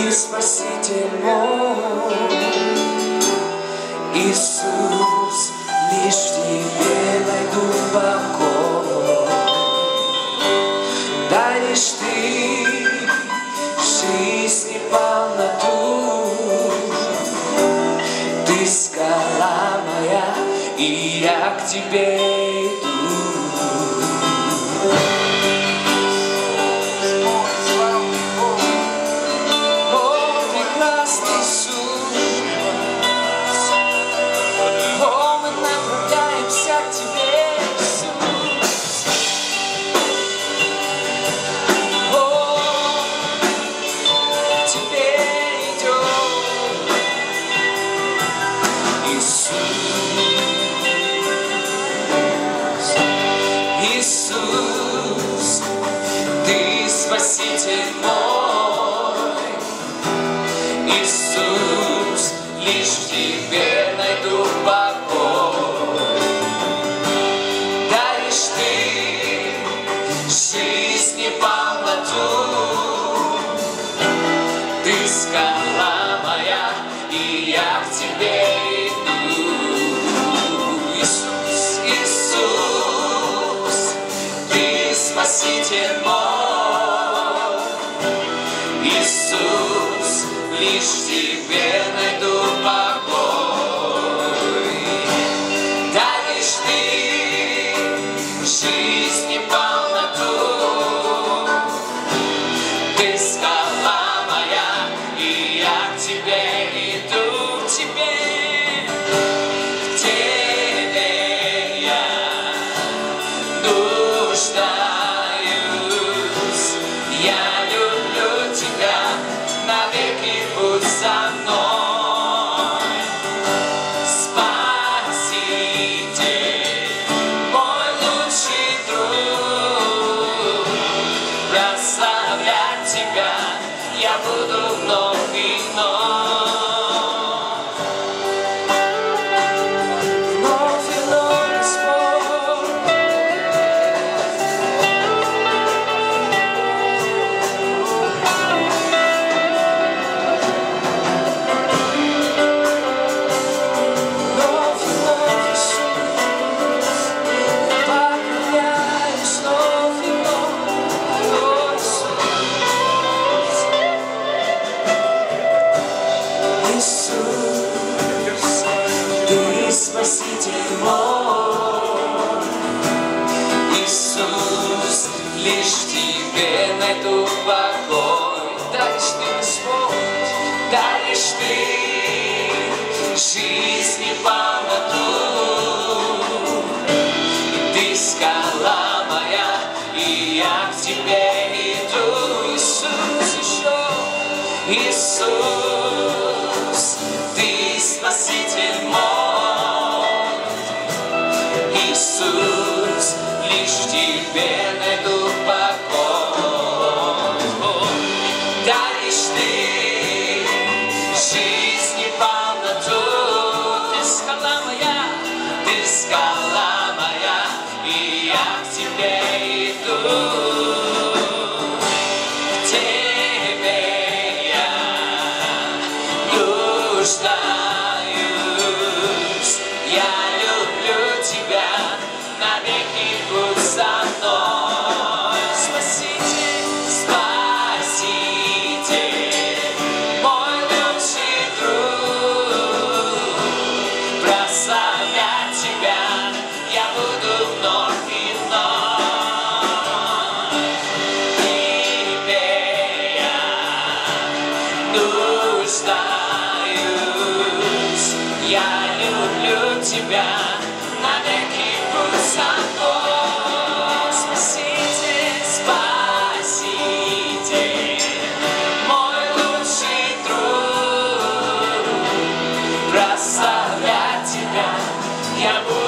Ты Спаситель мой, Иисус, лишь в Тебе найду покой. Даришь Ты жизнь и полноту, Ты скала моя, и я к Тебе иду. Иисус, Ты Спаситель мой, Иисус, лишь в Тебе найду покой. Даришь Ты жизнь и полноту, Ты скала моя, и я к Тебе иду. Иисус, Иисус, Ты Спаситель мой, Иисус, лишь в Тебе найду покой. Даришь Ты жизнь и полноту, Ты скала моя, и я к Тебе иду, к Тебе. Я люблю Тебя, навеки будь со мной. Спаситель, мой лучший друг, прославлять Тебя я буду вновь и вновь. Спаситель мой, Иисус, лишь в Тебе найду покой. Даришь Ты, Господь, даришь Ты жизнь и полноту, Ты скала моя, и я к Тебе иду. Иисус, еще Иисус, Ты Спаситель мой, Иисус, лишь в Тебе найду покой. Даришь Ты жизнь и полноту, Ты скала моя, Ты скала моя, и я к Тебе иду. В Тебе я нуждаюсь, я люблю Тебя, навеки будь со мной. Спаситель, Спаситель, мой лучший друг, прославлять Тебя я буду вновь и вновь. В Тебе я нуждаюсь, я люблю Тебя, навеки будь со мной. Спаситель, Спаситель, мой лучший друг, прославлять Тебя я буду.